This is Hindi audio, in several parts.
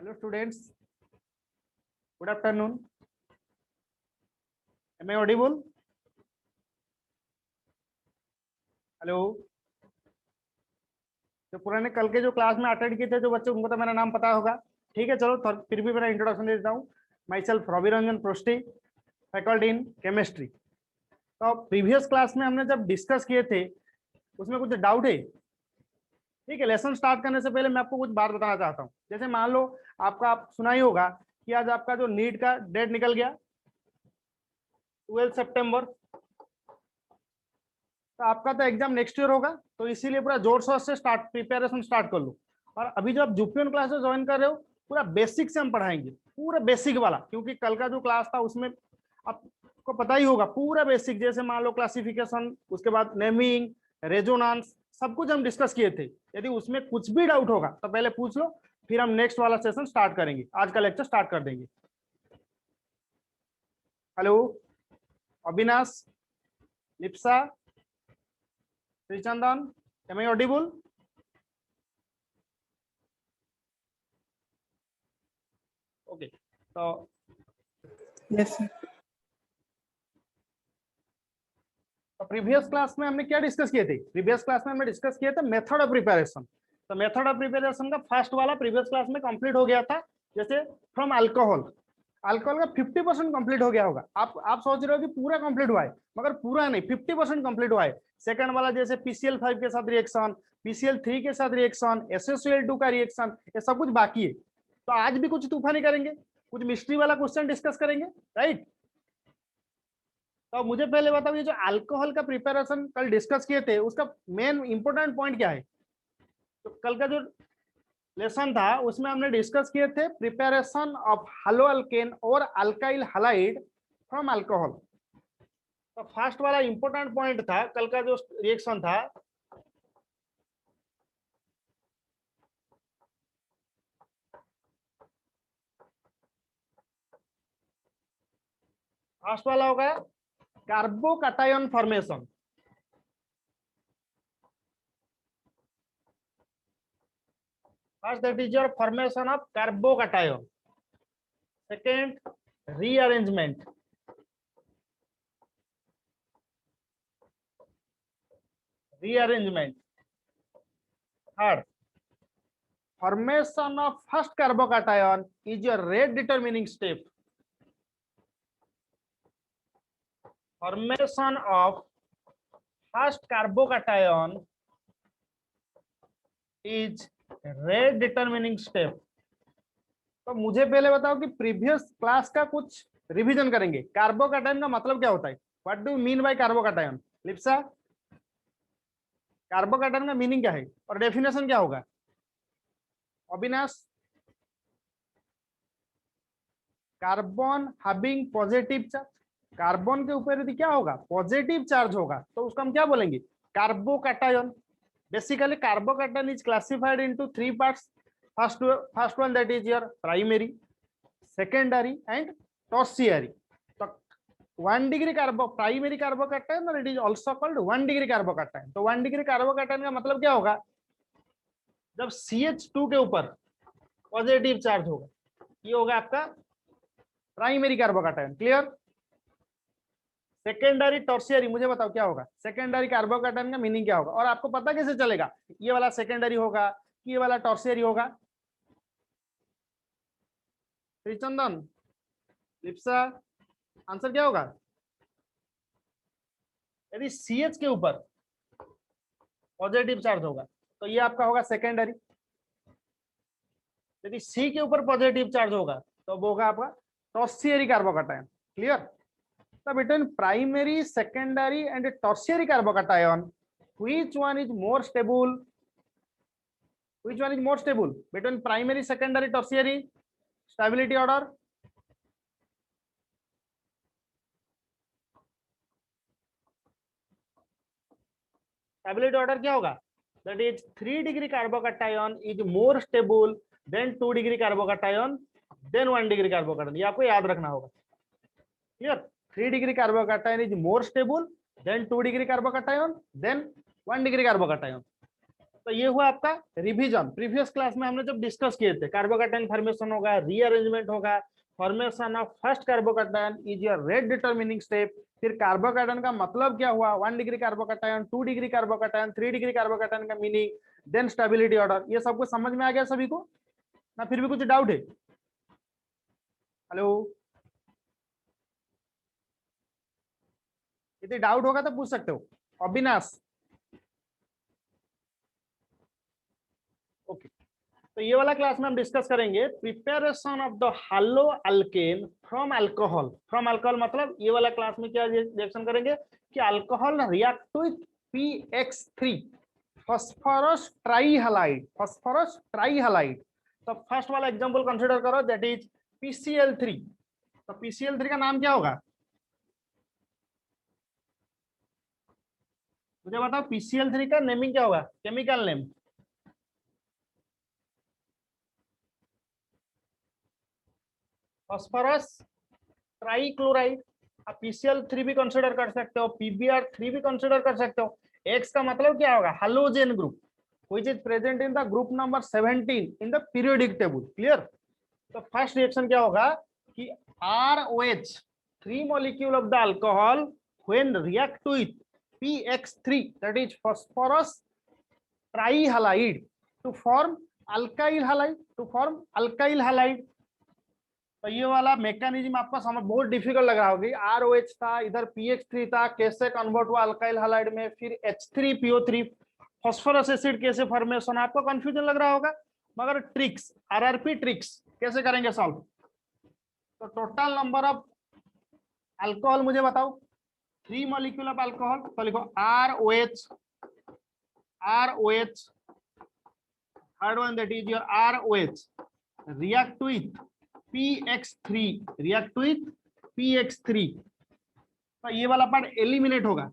Hello students, good afternoon. Am I audible? Hello. तो पुराने कल के जो क्लास में अटेंड किए थे जो बच्चे, उनको तो मेरा नाम पता होगा। ठीक है, चलो फिर भी मेरा इंट्रोडक्शन दे देता हूँ। माई सेल्फ रवि रंजन प्रोस्टी, फैकल्टी इन केमिस्ट्री। तो प्रीवियस क्लास में हमने जब डिस्कस किए थे उसमें कुछ डाउट है? ठीक है, लेसन स्टार्ट करने से पहले मैं आपको कुछ बात बताना चाहता हूँ। जैसे मान लो आप सुना ही होगा कि आज आपका जो नीट का डेट निकल गया 12 सितंबर। तो आपका तो एग्जाम नेक्स्ट ईयर होगा, तो इसीलिए पूरा जोर शोर से प्रिपरेशन स्टार्ट कर लो। और अभी जो आप जुपियन क्लासेस ज्वाइन कर रहे हो, पूरा बेसिक से हम पढ़ाएंगे, पूरा बेसिक वाला। क्योंकि कल का जो क्लास था उसमें आपको पता ही होगा पूरा बेसिक। जैसे मान लो क्लासिफिकेशन, उसके बाद नेमिंग, रेजोनेंस, सब कुछ हम डिस्कस किए थे। यदि उसमें कुछ भी डाउट होगा तो पहले पूछ लो, फिर हम नेक्स्ट वाला सेशन स्टार्ट करेंगे। आज का लेक्चर स्टार्ट कर देंगे। Hello Avinash, Lipsa, Shrichandan, am I audible? Okay, तो यस सर। प्रीवियस क्लास में हमने क्या डिस्कस किए थे? प्रीवियस क्लास में हमने डिस्कस किया था मेथड ऑफ प्रिपरेशन। तो मेथड ऑफ प्रिपरेशन का फर्स्ट वाला प्रीवियस क्लास में कंप्लीट हो गया था। जैसे फ्रॉम अल्कोहल, अल्कोहल का 50% कंप्लीट हो गया होगा। आप सोच रहे हो कि पूरा कंप्लीट हुआ है, मगर पूरा नहीं, 50% कंप्लीट हुआ है। सेकंड वाला जैसे PCl5 के साथ रिएक्शन, PCl3 के साथ रिएक्शन, SaCl2 का रिएक्शन, ये सब कुछ बाकी है। तो आज भी कुछ तूफानी करेंगे, कुछ मिस्ट्री वाला क्वेश्चन डिस्कस करेंगे, राइट? तो मुझे पहले बताओ, ये जो अल्कोहल का प्रिपरेशन कल डिस्कस किए थे उसका मेन इंपोर्टेंट पॉइंट क्या है? तो कल का जो लेसन था उसमें हमने डिस्कस किए थे प्रिपरेशन ऑफ हैलो अल्केन और अल्काइल हैलाइड फ्रॉम अल्कोहल। तो फर्स्ट वाला इंपोर्टेंट पॉइंट था कल का जो रिएक्शन था, फर्स्ट वाला होगा carbocation formation. First, that is your formation of carbocation. Second, rearrangement. Third, formation of first carbocation is your rate determining step. Formation of first carbocation is rate determining step. तो मुझे पहले बताओ कि प्रीवियस क्लास का कुछ रिवीजन करेंगे। कार्बोकैटायन का मतलब क्या होता है? What do you mean by carbocation? Lipsa, carbocation का मीनिंग क्या है और डेफिनेशन क्या होगा? Avinash, carbon having positive charge, carbon के ऊपर यदि क्या होगा? पॉजिटिव चार्ज होगा, तो उसको हम क्या बोलेंगे? Carbocation. Basically carbocation is classified into 3 parts. First one that is your primary, secondary and tertiary. तो 1 डिग्री प्राइमरी कार्बोकैटायन और it is also called 1 degree carbocation. तो 1 डिग्री कार्बोकैटायन का मतलब क्या होगा? जब CH2 के ऊपर पॉजिटिव चार्ज होगा, ये होगा आपका primary carbocation. Clear? Secondary, tertiary, मुझे बताओ क्या होगा? सेकेंडरी कार्बोकैटायन का मीनिंग क्या होगा और आपको पता कैसे चलेगा ये वाला सेकेंडरी होगा कि ये वाला टर्शियरी होगा? श्रीचंदन, लिप्सा, आंसर क्या होगा? यदि CH के ऊपर पॉजिटिव चार्ज होगा तो ये आपका होगा सेकेंडरी। यदि C के ऊपर पॉजिटिव चार्ज होगा तो वो होगा आपका tertiary carbocation. Clear? So between primary, secondary and tertiary carbocation, which one is more stable? Which one is more stable between primary, secondary, tertiary? Stability order. Stability order क्या होगा? That is 3 degree carbocation is more stable than 2 degree carbocation then 1 degree carbocation. ये आपको याद रखना होगा। Clear? 3 degree carbocation is more stable than 2 degree carbocation then 1 degree carbocation. तो ये हुआ आपका रिवीजन। प्रीवियस क्लास में हमने जब डिस्कस किए थे कार्बोकैटायन फॉर्मेशन होगा, रीअरेंजमेंट होगा, formation of first carbocation is your rate determining step. फिर कार्बोकैटायन का मतलब क्या हुआ, 1 degree carbocation, 2 degree carbocation, 3 degree carbocation का मीनिंग, देन स्टेबिलिटी ऑर्डर। ये सब कुछ समझ में आ गया सभी को ना? फिर भी कुछ डाउट है? हेलो, यदि डाउट होगा तो पूछ सकते हो। अविनाश, ओके। तो ये वाला क्लास में हम डिस्कस करेंगे preparation of the halo alkane from alcohol. From alcohol मतलब ये वाला क्लास में क्या रिएक्शन करेंगे कि alcohol react with PX3 phosphorus trihalide, phosphorus trihalide. तो फर्स्ट वाला एग्जांपल कंसीडर करो, दैट इज PCl3। तो PCl3 का नाम क्या होगा, मुझे बताओ। PCl3 का नेमिंग क्या होगा, केमिकल नेम? Phosphorus trichloride. आप PCl3 भी कंसीडर कर सकते हो, PBr3 भी कंसीडर कर सकते हो। X का मतलब क्या होगा, halogen group which is present in the group number 17 in the periodic table. Clear? तो फर्स्ट रिएक्शन क्या होगा कि ROH 3 molecule of the alcohol when react with PX3 that is phosphorus trihalide to form alkyl halide, to form alkyl halide। तो ये वाला मैकेनिज्म आपका समझ बहुत डिफिकल्ट लग रहा होगा। ROH था, इधर PX3 था, कैसे कन्वर्ट हुआ अल्काइल हैलाइड में, फिर H3PO3 फास्फोरस एसिड कैसे फॉर्मेशन, आपको कंफ्यूजन लग रहा होगा। मगर ट्रिक्स, RRP ट्रिक्स कैसे करेंगे सॉल्व। तो टोटल नंबर ऑफ अल्कोहल मुझे बताओ, 3 मॉलिक्यूल ऑफ अल्कोहल। तो लिखो ROH, ROH, third one that is your ROH react with PX3, react with PX3। तो ये वाला पार्ट एलिमिनेट होगा।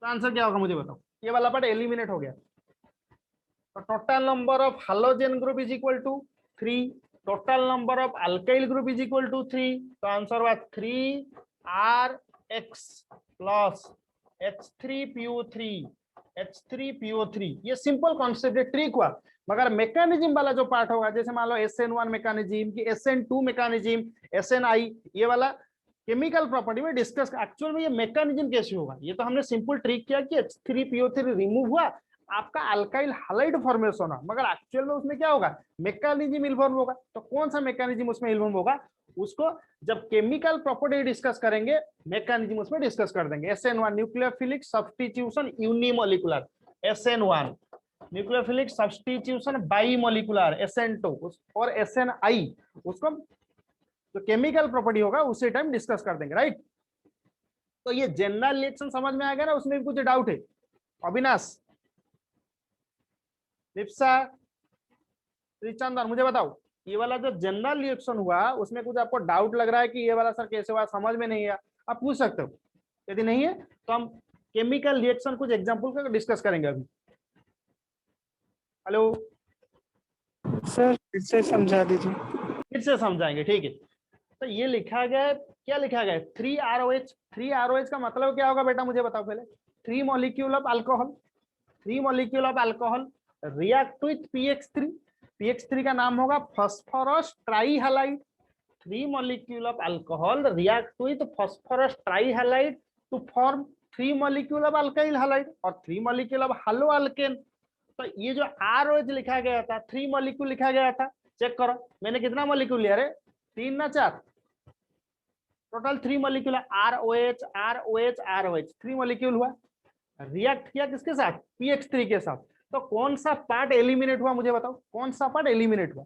तो आंसर क्या होगा मुझे बताओ, ये वाला पार्ट एलिमिनेट हो गया। तो total number of halogen group is equal to 3, total number of alkyl group is equal to 3। तो आंसर हुआ 3RX प्लस H3PO3, H3PO3। ये सिंपल कॉन्सेप्ट ट्रिक हुआ। मगर मैकेनिज्म वाला जो पार्ट होगा, जैसे मान लो SN1 मैकेनिज्म की SN2 मैकेनिज्म, SNI, ये वाला केमिकल प्रॉपर्टी में डिस्कस, एक्चुअल में ये मैकेनिज्म कैसे होगा, ये तो हमने सिंपल ट्रिक किया कि H3PO3 रिमूव हुआ, आपका अल्काइल हैलाइड फॉर्मेशन होना। मगर एक्चुअल में उसमें क्या होगा, मैकेनिज्म इन्वॉल्व होगा। तो कौन सा मैकेनिज्म उसमें इन्वॉल्व होगा, उसको जब केमिकल प्रॉपर्टी डिस्कस करेंगे मैकेनिज्म उसमें डिस्कस कर देंगे। SN1 nucleophilic substitution unimolecular, SN1 nucleophilic substitution bimolecular, SN2, और SNI उसको जो केमिकल प्रॉपर्टी होगा उसी टाइम डिस्कस कर देंगे, राइट। तो ये जनरल रिएक्शन समझ में आ गया ना, उसमें भी कुछ डाउट है? अविनाश, लिप्सा, श्रीचंदन, मुझे बताओ ये वाला जो जनरल रिएक्शन हुआ उसमें कुछ आपको डाउट लग रहा है कि ये वाला सर कैसे हुआ, समझ में नहीं है, आप पूछ सकते हो। यदि नहीं है तो हम केमिकल रिएक्शन कुछ एग्जांपल का डिस्कस करेंगे अभी। हेलो सर फिर से समझा दीजिए। फिर से समझाएंगे, ठीक है। तो ये लिखा गया है, क्या लिखा गया है, 3ROH। 3ROH का मतलब क्या होगा बेटा, मुझे बताओ पहले। 3 molecule of alcohol, 3 molecule of alcohol react with PX3। PX3 का नाम होगा phosphorus ट्राइहलाइड। 3 molecule of alcohol react with phosphorus trihalide to form 3 molecule of alkyl halide और 3 molecule of haloalkane। तो ये जो ROH लिखा गया था, 3 molecule लिखा गया था, चेक करो मैंने कितना molecule लिया रे, 3 ना 4, टोटल 3 molecule है। ROH ROH ROH 3 molecule हुआ, रिएक्ट किया किसके साथ, PX3 के साथ। तो कौन सा पार्ट एलिमिनेट हुआ मुझे बताओ, कौन सा पार्ट एलिमिनेट हुआ,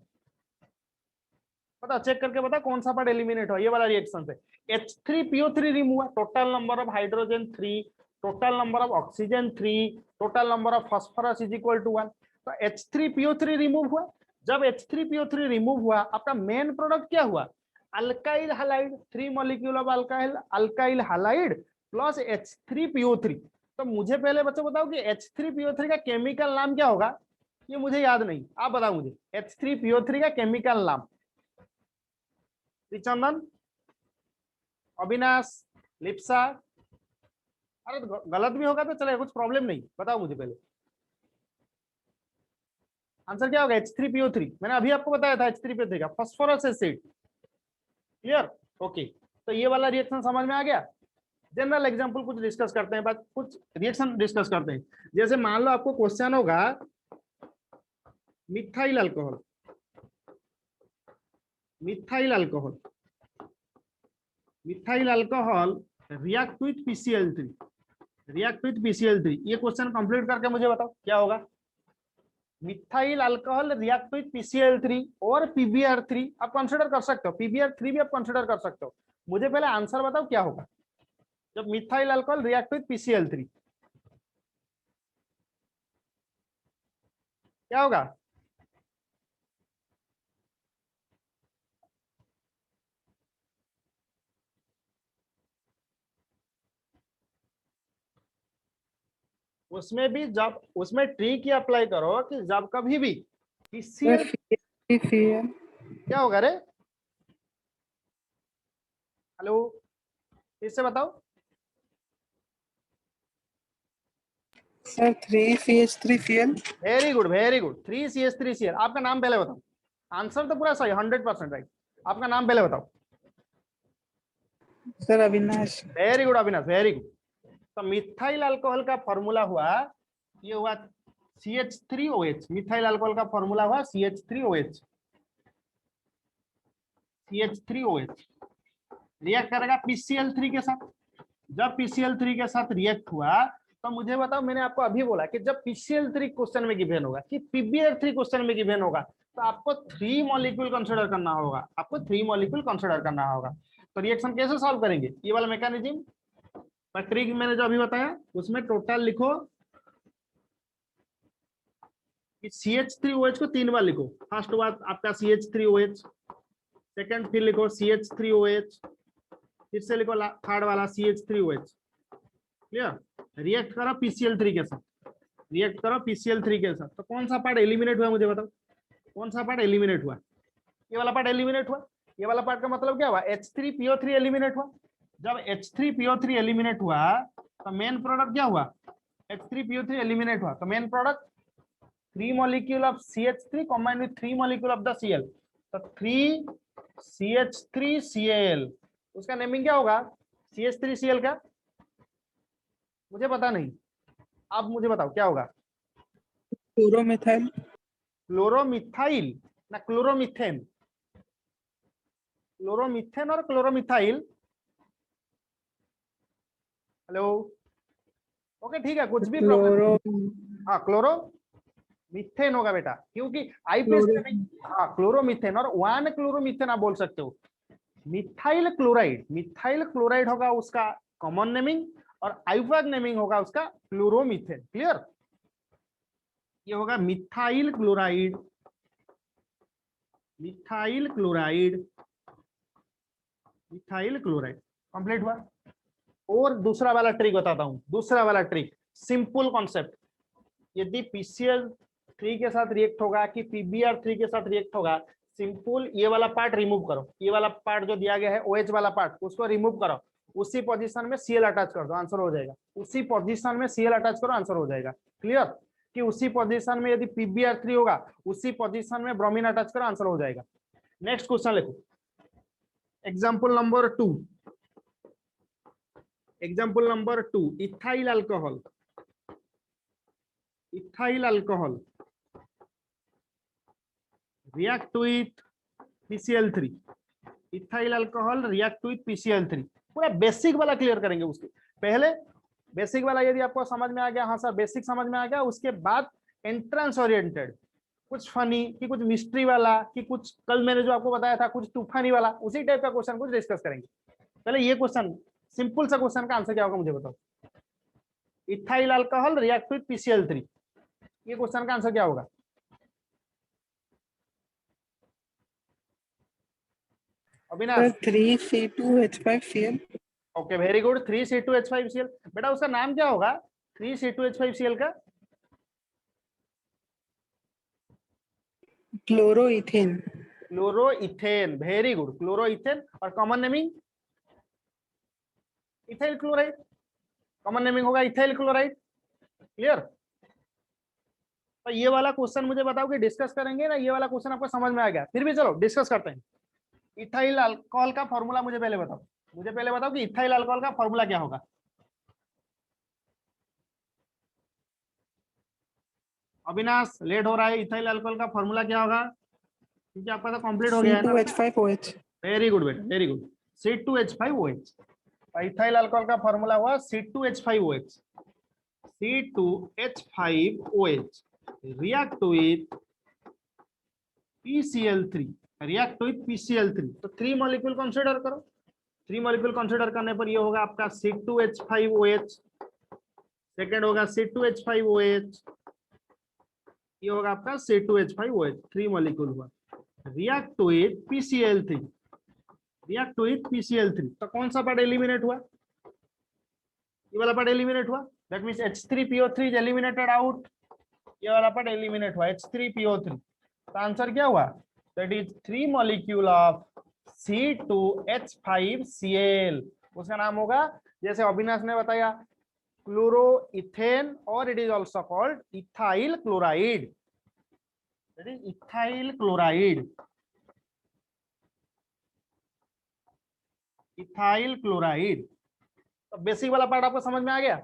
पता चेक करके बता कौन सा पार्ट एलिमिनेट हुआ ये वाला रिएक्शन से। H3PO3 रिमूव हुआ, total number of hydrogen 3, total number of oxygen 3, total number of phosphorus is equal to 1। तो H3PO3 रिमूव हुआ। जब H3PO3 रिमूव हुआ, आपका मेन प्रोडक्ट क्या हुआ, alkyl halide. 3 molecule of alkyl halide plus H3PO3। तो मुझे पहले बच्चों बताओ कि H3PO3 का केमिकल नाम क्या होगा, ये मुझे याद नहीं, आप बताओ मुझे H3PO3 का केमिकल नाम। चंदन, अविनाश, लिप्सा, अरे गलत भी होगा तो चलेगा, कुछ प्रॉब्लम नहीं, बताओ मुझे पहले। आंसर क्या होगा H3PO3। मैंने अभी आपको बताया था H3PO3 का फास्फोरस एसिड। क्लियर? ओके, तो ये वाला रिएक्शन समझ में आ गया। जनरल एग्जांपल कुछ डिस्कस करते हैं, बात कुछ रिएक्शन डिस्कस करते हैं। जैसे मान लो आपको क्वेश्चन होगा methyl alcohol, methyl alcohol, methyl alcohol react with PCl3, react with PCl3। ये क्वेश्चन कंप्लीट करके मुझे बताओ क्या होगा। Methyl alcohol react with PCl3 और PBr3 आप कंसीडर कर सकते हो, PBr3 भी आप कंसीडर कर सकते हो। मुझे पहले आंसर बताओ क्या होगा जब methyl alcohol react with PCl3, क्या होगा? उसमें भी जब उसमें ट्रिक ये अप्लाई करो कि जब कभी भी सर PCl Feal क्या होगा रे? हेलो, फिर से बताओ। Sir 3CH3 Feal। Very good very good, 3CH3Cl। आपका नाम पहले बताओ। आंसर तो पूरा सही, 100% राइट। आपका नाम पहले बताओ। Sir Avinash. Very good Avinash, very good. तो मिथाइल अल्कोहल का फॉर्मूला हुआ, ये हुआ CH3OH। मिथाइल अल्कोहल का फॉर्मूला हुआ CH3OH, CH3OH रिएक्ट करेगा PCl3 के साथ। जब PCl3 के साथ रिएक्ट हुआ तो मुझे बताओ, मैंने आपको अभी बोला कि जब PCl3 क्वेश्चन में गिवन होगा कि PBr3 क्वेश्चन में गिवन होगा तो आपको 3 मॉलिक्यूल कंसीडर करना होगा, आपको 3 मॉलिक्यूल कंसीडर करना होगा। तो रिएक्शन कैसे सॉल्व करेंगे, ये वाला मैकेनिज्म ट्रिक मैंने जो अभी बताया उसमें टोटल लिखो कि CH3OH को 3 बार लिखो। फर्स्ट बार आपका CH3OH, सेकंड फिर लिखो CH3OH, फिर से लिखो थर्ड वाला CH3OH। क्लियर? रिएक्ट करो PCl3 के साथ, रिएक्ट करो PCl3 के साथ। तो कौन सा पार्ट एलिमिनेट हुआ मुझे बताओ, कौन सा पार्ट एलिमिनेट हुआ? ये वाला पार्ट एलिमिनेट हुआ। ये वाला पार्ट का मतलब क्या हुआ, H3PO3 एलिमिनेट हुआ। जब H3PO3 एलिमिनेट हुआ तो मेन प्रोडक्ट क्या हुआ, H3PO3 एलिमिनेट हुआ तो main product 3 molecule of CH3 combined with 3 molecule of the Cl, तो 3CH3Cl। उसका नेमिंग क्या होगा CH3Cl का? मुझे पता नहीं, आप मुझे बताओ क्या होगा। क्लोरोमिथाइल। क्लोरोमिथाइल ना क्लोरोमिथेन? क्लोरोमिथेन और क्लोरोमिथाइल। हेलो, ओके ठीक है, कुछ भी प्रॉब्लम। क्लोरो हाँ क्लोरो मिथेन होगा बेटा, क्योंकि आई पे क्लोरो हाँ क्लोरोमिथेन और 1 क्लोरोमिथेन आप बोल सकते हो। मिथाइल क्लोराइड, मिथाइल क्लोराइड होगा उसका कॉमन नेमिंग और आइवैग नेमिंग होगा उसका क्लोरोमिथेन। क्लियर? ये होगा methyl chloride, methyl chloride, methyl chloride. Complete हुआ। और दूसरा वाला ट्रिक बताता हूं, दूसरा वाला ट्रिक सिंपल कॉन्सेप्ट। यदि PCl3 के साथ रिएक्ट होगा कि PBr3 के साथ रिएक्ट होगा, सिंपल ये वाला पार्ट रिमूव करो, ये वाला पार्ट जो दिया गया है OH वाला पार्ट उसको रिमूव करो, उसी पोजीशन में Cl अटैच कर दो, आंसर हो जाएगा। उसी पोजीशन में Cl अटैच करो, आंसर हो जाएगा। क्लियर? कि उसी पोजीशन में यदि PBr3 होगा उसी पोजीशन में ब्रोमीन अटैच करो, आंसर हो जाएगा। नेक्स्ट क्वेश्चन लिखो, example number 2, example number 2, ethyl alcohol, ethyl alcohol react with PCl3, ethyl alcohol react with PCl3। पूरा बेसिक वाला क्लियर करेंगे उसके पहले। बेसिक वाला यदि आपको समझ में आ गया, हाँ सर बेसिक समझ में आ गया, उसके बाद एंट्रेंस ओरिएंटेड, कुछ फनी कि कुछ मिस्ट्री वाला कि कुछ कल मैंने जो आपको बताया था कुछ तूफानी वाला, उसी टाइप का क्वेश्चन कुछ डिस्कस करेंगे। पहले ये क्वेश्चन, सिंपल सा क्वेश्चन का आंसर क्या होगा मुझे बताओ। Ethyl alcohol react with PCl3, ये क्वेश्चन का आंसर क्या होगा? Sir Avinash? 3C2H5Cl। Okay very good, 3C2H5Cl। बेटा उसका नाम क्या होगा 3C2H5Cl का? Chloroethane. Chloroethane, very good, chloroethane. और common naming ethyl chloride, common naming होगा इथाइल क्लोराइड। क्लियर? तो ये वाला क्वेश्चन मुझे बताओ कि डिस्कस करेंगे ना, ये वाला क्वेश्चन आपको समझ में आ गया, फिर भी चलो डिस्कस करते हैं। इथाइल अल्कोहल का फॉर्मूला मुझे पहले बताओ, मुझे पहले बताओ कि इथाइल अल्कोहल का फॉर्मूला क्या होगा। अविनाश लेट हो रहा है, इथाइल अल्कोहल का फॉर्मूला क्या होगा, क्योंकि आपका तो कंप्लीट हो गया है ना। C2H5OH। वेरी गुड बेटा, very good. C2H5OH। Ethyl alcohol का फॉर्मूला हुआ C2H5OH। C2H5OH react with PCl3, react with PCl3। तो 3 मॉलिक्यूल कंसीडर करो, 3 मॉलिक्यूल कंसीडर करने पर ये होगा आपका C2H5OH, सेकेंड होगा C2H5OH, ये होगा आपका C2H5OH, 3 मॉलिक्यूल हुआ। React with PCl3, react with PCl3, तो कौन सा पार्ट एलिमिनेट हुआ, ये वाला पार्ट एलिमिनेट हुआ, that means H3PO3 is eliminated out, ये वाला पार्ट एलिमिनेट हुआ H3PO3। तो आंसर क्या हुआ, that is 3 molecule of C2H5Cl, उसका नाम होगा जैसे अविनाश ने बताया क्लोरोइथेन, और it is also called ethyl chloride, that is ethyl chloride, ethyl chloride. तो बेसिक वाला पार्ट आपको समझ में आ गया,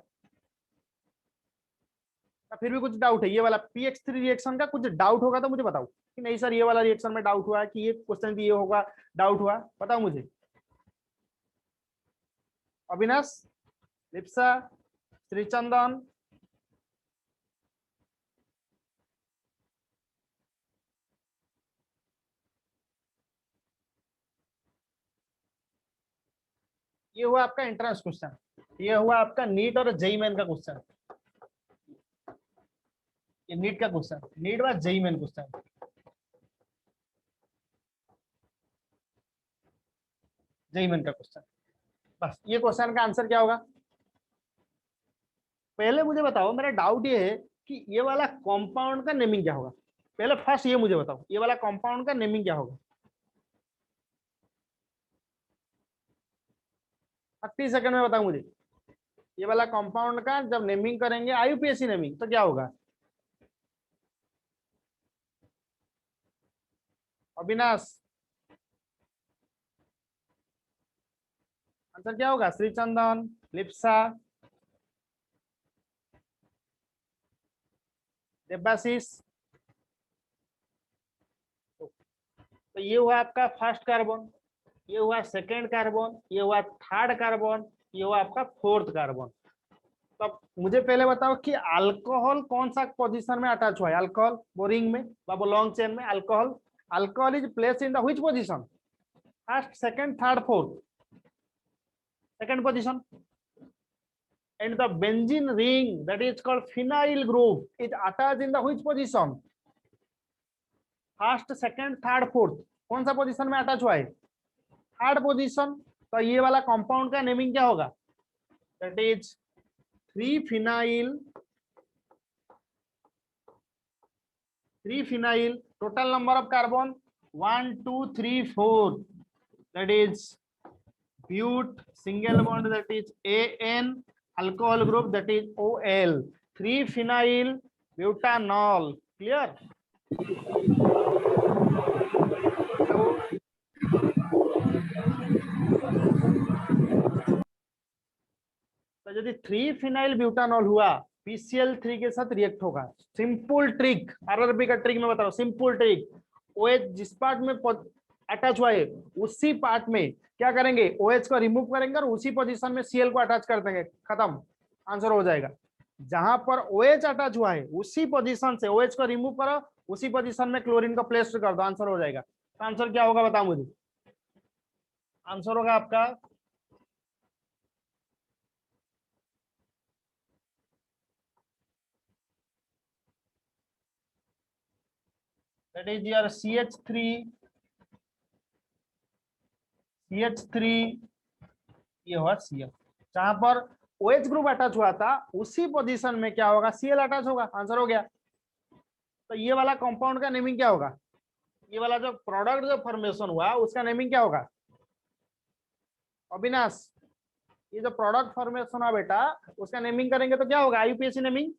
फिर भी कुछ डाउट है, ये वाला PX3 रिएक्शन का कुछ डाउट होगा तो मुझे बताओ कि नहीं सर ये वाला रिएक्शन में डाउट हुआ है, कि ये क्वेश्चन भी ये होगा, डाउट हुआ, बताओ मुझे। अविनाश, लिप्सा, श्रीचंदन, ये हुआ आपका एंट्रेंस क्वेश्चन, ये हुआ आपका नीट और जेईई मेन का क्वेश्चन, ये नीट का क्वेश्चन, नीट व JEE main question. JEE main का क्वेश्चन, बस ये क्वेश्चन का आंसर क्या होगा। पहले मुझे बताओ, मेरा डाउट ये है कि ये वाला कंपाउंड का नेमिंग क्या होगा, पहले फर्स्ट ये मुझे बताओ, ये वाला कंपाउंड का नेमिंग क्या होगा। 30 सेकंड में बताओ मुझे, ये वाला कंपाउंड का जब नेमिंग करेंगे IUPAC नेमिंग, तो क्या होगा। अविनाश, आंसर क्या होगा, श्रीचंदन, लिप्सा, देवाशीष। तो ये हुआ आपका फर्स्ट कार्बन, ये हुआ सेकेंड कार्बन, ये हुआ थर्ड कार्बन, ये हुआ आपका फोर्थ कार्बन। तो मुझे पहले बताओ कि अल्कोहल कौन सा पोजीशन में अटैच हुआ है, अल्कोहल बोरिंग में बाबू लॉन्ग चेन में, alcohol, alcohol is place in the which position, first second third fourth, second position. And the benzene ring that is called phenyl group is attached in the which position, first second third fourth, कौन सा पोजीशन में अटैच हुआ है, थर्ड पोजीशन। तो ये वाला कंपाउंड का नेमिंग क्या होगा, that is 3 phenyl, total number of carbon 1 2 3 4, that is but, single bond that is AN, alcohol group that is OL, 3 phenyl butanol, clear. तो यदि 3 phenyl butanol हुआ PCl3 के साथ रिएक्ट होगा, सिंपल ट्रिक, RRB का ट्रिक में बता रहा हूं, सिंपल ट्रिक, OH जिस पार्ट में अटैच हुआ है उसी पार्ट में क्या करेंगे, OH को रिमूव करेंगे और उसी पोजीशन में Cl को अटैच कर देंगे, खत्म, आंसर हो जाएगा। जहां पर OH अटैच हुआ है उसी पोजीशन से OH को रिमूव करो, उसी पोजीशन में क्लोरीन को प्लेस कर दो, आंसर हो जाएगा। तो आंसर क्या होगा बताओ मुझे, आंसर होगा आपका दैट इज योर CH3, ये हुआ Cl, जहां पर OH ग्रुप अटैच हुआ था उसी पोजीशन में क्या होगा, Cl अटैच होगा, आंसर हो गया। तो ये वाला कंपाउंड का नेमिंग क्या होगा, ये वाला जो प्रोडक्ट जो फॉर्मेशन हुआ उसका नेमिंग क्या होगा। अविनाश, ये जो प्रोडक्ट फॉर्मेशन हुआ बेटा उसका नेमिंग करेंगे तो क्या होगा, IUPAC नेमिंग,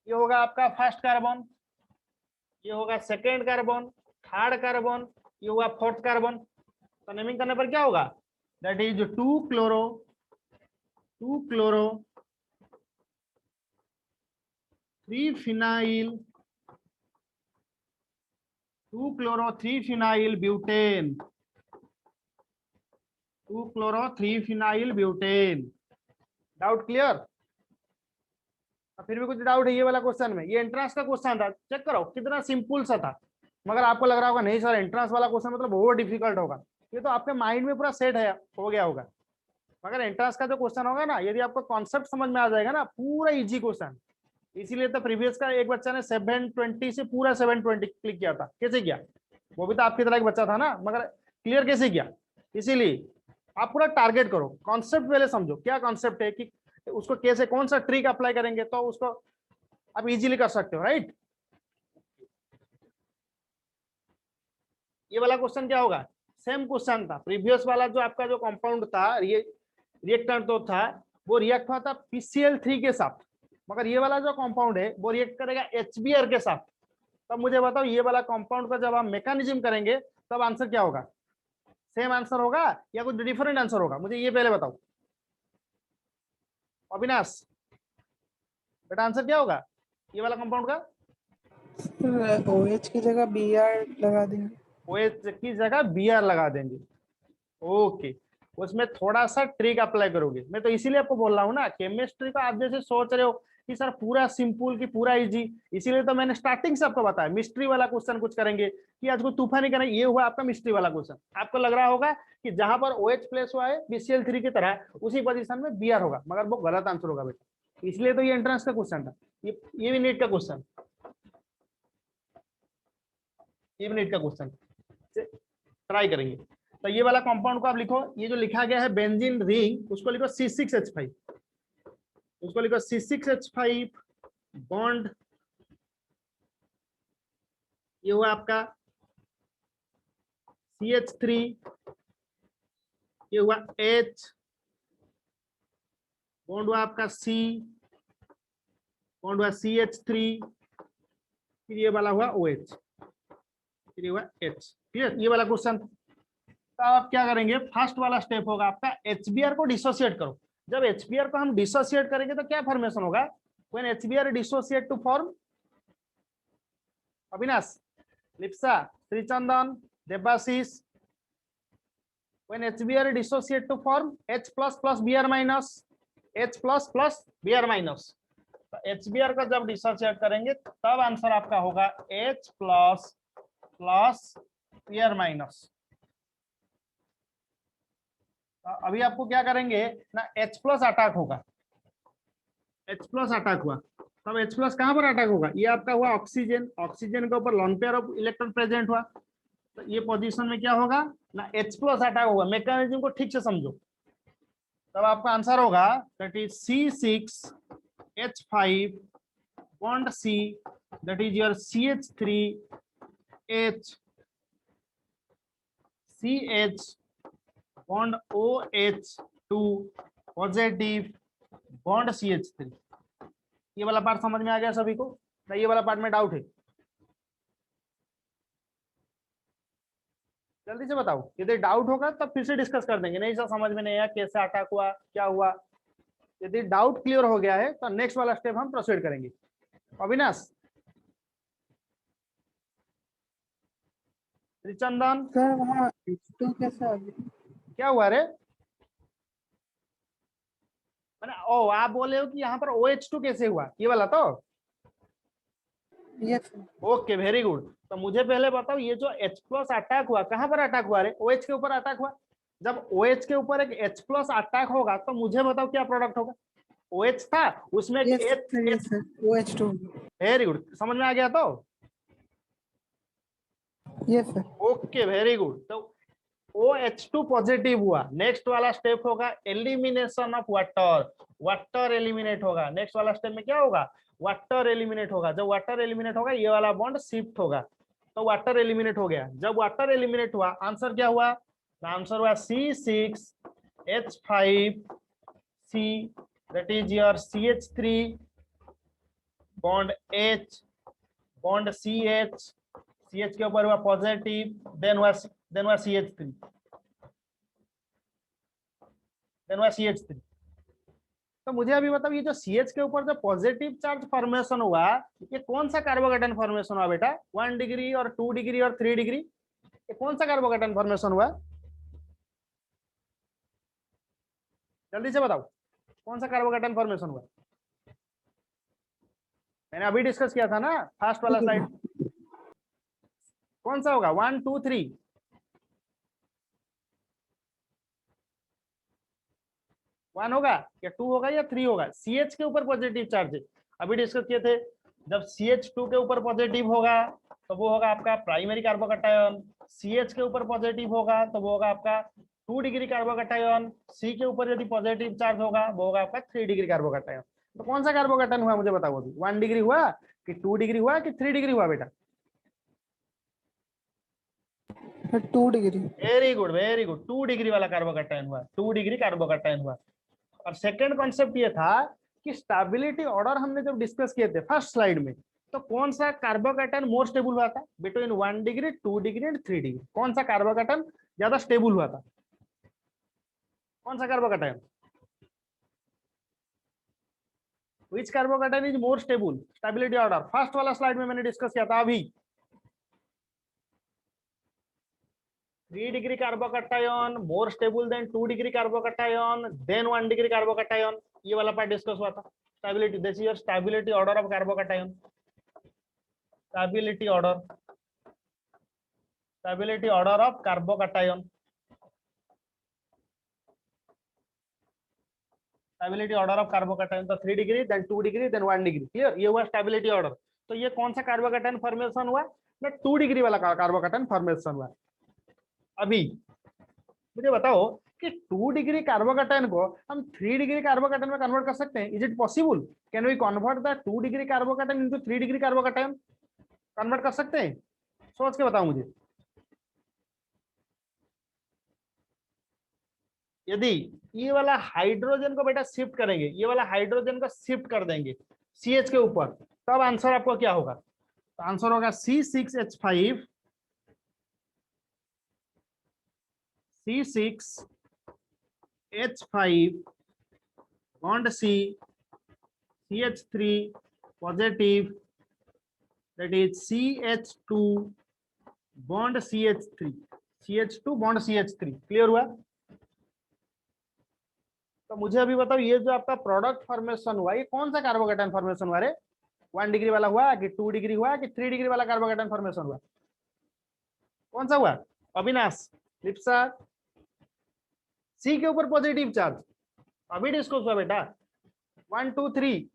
ये होगा आपका फर्स्ट कार्बन, ये होगा सेकेंड कार्बन, थर्ड कार्बन, ये हुआ फोर्थ कार्बन। तो नेमिंग करने पर क्या होगा, that is 2 chloro 3 phenyl 2 chloro 3 phenyl butane 2 chloro 3 phenyl butane. Doubt clear? फिर भी कुछ डाउट है ये वाला क्वेश्चन में? ये एंट्रेंस का क्वेश्चन था, चेक करो कितना सिंपल सा था। मगर आपको लग रहा होगा नहीं सर एंट्रेंस वाला क्वेश्चन मतलब बहुत डिफिकल्ट होगा, ये तो आपके माइंड में पूरा सेट है, हो गया होगा। मगर एंट्रेंस का जो क्वेश्चन होगा ना, यदि आपको कॉन्सेप्ट समझ में आ जाएगा ना, पूरा इजी क्वेश्चन। इसीलिए तो प्रीवियस का एक बच्चा ने 720 से पूरा 720 क्लिक किया था। कैसे किया? वो भी तो आपकी तरह एक बच्चा था ना, मगर क्लियर कैसे किया? इसीलिए आप पूरा टारगेट करो, कॉन्सेप्ट पहले समझो क्या कॉन्सेप्ट है, कि उसको कैसे कौन सा ट्रिक अप्लाई करेंगे तो उसको आप इजीली कर सकते हो, राइट? ये वाला क्वेश्चन क्या होगा, सेम क्वेश्चन था प्रीवियस वाला, जो आपका जो कंपाउंड था रिएक्टर तो था, वो रिएक्ट हुआ था PCl3 के साथ, मगर ये वाला जो कंपाउंड है वो रिएक्ट करेगा HBr के साथ। तब मुझे बताओ ये वाला कंपाउंड का जब आप मैकेनिज्म करेंगे तब आंसर क्या होगा? सेम आंसर होगा या कुछ डिफरेंट आंसर होगा? मुझे ये पहले बताओ अविनाश, बेटा आंसर क्या होगा ये वाला कंपाउंड का? सर OH की जगह BR लगा देंगे। OH की जगह Br लगा देंगे। ओके, उसमें थोड़ा सा ट्रिक अप्लाई करोगे। मैं तो इसीलिए आपको बोल रहा हूँ ना, केमिस्ट्री का आप जैसे सोच रहे हो कि सर पूरा सिंपल की पूरा इजी, इसीलिए तो मैंने स्टार्टिंग से आपको बताया मिस्ट्री वाला क्वेश्चन कुछ करेंगे कि आज को तूफान ही करेंगे। ये हुआ आपका मिस्ट्री वाला क्वेश्चन। आपको लग रहा होगा कि जहां पर OH प्लेस हुआ है BCl3 की तरह, उसी पोजीशन में Br होगा, मगर वो गलत आंसर होगा बेटा। इसलिए तो ये एंट्रेंस का क्वेश्चन था, ये भी नीट का क्वेश्चन, ये भी नीट का क्वेश्चन ट्राई करेंगे। तो ये वाला कंपाउंड को आप लिखो, ये जो लिखा गया है बेंजीन रिंग, उसको लिखो C6H5, उसको लिखो C6H5 बॉन्ड, ये हुआ आपका CH3, ये हुआ H, बॉन्ड हुआ आपका C, बॉन्ड हुआ CH3, फिर ये वाला हुआ OH, फिर ये हुआ H। क्लियर? ये वाला क्वेश्चन। तो आप क्या करेंगे, फर्स्ट वाला स्टेप होगा आपका HBr को डिसोसिएट करो। जब HBr को हम डिसोसिएट करेंगे तो क्या फॉर्मेशन होगा? When HBr dissociate to form, Avinash, Lipsa, Shrichandan, Debashish, when HBr dissociate to form H plus plus Br minus, H plus plus Br minus. तो HBr को जब डिसोसिएट करेंगे तब आंसर आपका होगा H plus plus Br minus. अभी आपको क्या करेंगे ना, H प्लस अटैक होगा, H प्लस अटैक हुआ, तब H प्लस कहां पर अटैक होगा? ये आपका हुआ ऑक्सीजन, ऑक्सीजन के ऊपर lone pair of electron present हुआ, तो ये पोजीशन में क्या होगा ना, H प्लस अटैक होगा। मैकेनिज्म को ठीक से समझो, तब आपका आंसर होगा that is C6H5 bond C, that is your CH3H CH bond OH2 positive bond CH3। ये वाला पार्ट समझ में आ गया सभी को ना? ये वाला पार्ट में डाउट है? जल्दी से बताओ, यदि डाउट होगा तब फिर से डिस्कस कर देंगे। नहीं सर समझ में नहीं आया, कैसे अटैक हुआ, क्या हुआ? यदि डाउट क्लियर हो गया है तो नेक्स्ट वाला स्टेप हम प्रोसीड करेंगे। अविनाश, श्रीचंदन, सर वहाँ H2 कैसे आ गया? क्या हुआ रे? मैंने ओ आप बोले हो कि यहाँ पर OH2 कैसे हुआ, ये वाला तो? Yes sir. Okay very good. तो मुझे पहले बताओ, ये जो H प्लस अटैक हुआ कहां पर अटैक हुआ रे? OH के ऊपर अटैक हुआ। जब OH के ऊपर एक H प्लस अटैक होगा तो मुझे बताओ क्या प्रोडक्ट होगा? OH था, उसमें एक yes sir OH2। Very good, समझ में आ गया तो? Yes sir. Okay very good. तो OH2 पॉजिटिव हुआ, नेक्स्ट वाला स्टेप होगा elimination of water, water eliminate होगा। नेक्स्ट वाला स्टेप में क्या होगा? वाटर एलिमिनेट होगा। जब वाटर एलिमिनेट होगा ये वाला बॉन्ड शिफ्ट होगा, तो वाटर एलिमिनेट हो गया। जब वाटर एलिमिनेट हुआ आंसर क्या हुआ? आंसर हुआ C6H5C, that is your CH3 bond H, bond CH, CH के ऊपर हुआ पॉजिटिव, देन हुआ CH3, देन हुआ CH3। तो मुझे अभी बताओ ये जो CH के ऊपर जो पॉजिटिव चार्ज फॉर्मेशन हुआ, ये कौन सा कार्बोकेटाइन फॉर्मेशन हुआ बेटा? 1 डिग्री और 2 डिग्री और 3 डिग्री, ये कौन सा कार्बोकेटाइन फॉर्मेशन हुआ? जल्दी से बताओ कौन सा कार्बोकेटाइन फॉर्मेशन हुआ? मैंने अभी डिस्कस किया था ना फर्स्ट वाला स्लाइड। कौन सा होगा? 1 2 3? 1 होगा या 2 होगा या 3 होगा? CH के ऊपर पॉजिटिव चार्ज है, अभी डिस्कस किए थे। जब CH2 के ऊपर पॉजिटिव होगा तो वो होगा आपका प्राइमरी कार्बोकेटायन, CH के ऊपर पॉजिटिव होगा तो वो होगा आपका 2 डिग्री कार्बोकेटायन, C के ऊपर यदि पॉजिटिव चार्ज होगा वो होगा आपका 3 डिग्री कार्बोकेटायन। तो कौन सा कार्बोकेटायन हुआ मुझे बताओ अभी? 1 डिग्री हुआ कि 2 डिग्री हुआ कि 3 डिग्री हुआ बेटा? 2 degree. Very good very good, 2 degree वाला कार्बोकेटायन हुआ, 2 डिग्री कार्बोकेटायन हुआ। और सेकंड कॉन्सेप्ट ये था कि स्टेबिलिटी ऑर्डर हमने जब डिस्कस किए थे फर्स्ट स्लाइड में, तो कौन सा कार्बोकेटायन मोर स्टेबल हुआ था between 1 degree 2 degree and 3 degree? कौन सा कार्बोकेटायन ज्यादा स्टेबल हुआ था? कौन सा कार्बोकेटायन? Which carbocation is more stable? Stability order first वाला स्लाइड में मैंने डिस्कस किया था अभी। 3 degree carbocation more stable than 2 degree carbocation than 1 degree carbocation, ये वाला पार्ट डिस्कस हुआ था। Stability, this is your stability order of carbocation. Stability order, stability order of carbocation, stability order of carbocation. तो 3 degree than 2 degree than 1 degree, clear? ये हुआ स्टेबिलिटी ऑर्डर। तो ये कौन सा कार्बोकेटायन फॉर्मेशन हुआ? 2 डिग्री वाला कार्बोकेटायन फॉर्मेशन हुआ। अभी मुझे बताओ कि 2 डिग्री कार्बोकेटायन को हम 3 डिग्री कार्बोकेटायन में कन्वर्ट कर सकते हैं? Is it possible? Can we convert the 2 degree carbocation into 3 degree carbocation? Convert कर सकते हैं? सोच के बताओ मुझे। यदि ये वाला हाइड्रोजन को बेटा शिफ्ट करेंगे, ये वाला हाइड्रोजन को शिफ्ट कर देंगे CH के ऊपर, तब आंसर आपको क्या होगा? तो आंसर होगा C6H5, C6H5 bond C, CH3 positive, that is CH2 bond CH3, CH2 bond CH3, clear हुआ? तो मुझे अभी बताओ ये जो आपका प्रोडक्ट फॉर्मेशन हुआ ये कौन सा कार्बोकेटायन फॉर्मेशन हुआ रे? 1 डिग्री वाला हुआ कि 2 डिग्री हुआ कि 3 डिग्री वाला कार्बोकेटायन फॉर्मेशन हुआ? कौन सा हुआ अविनाश, लिप्सा? C के ऊपर पॉजिटिव चार्ज अभी डिस्कस हुआ बेटा, 1 2 3।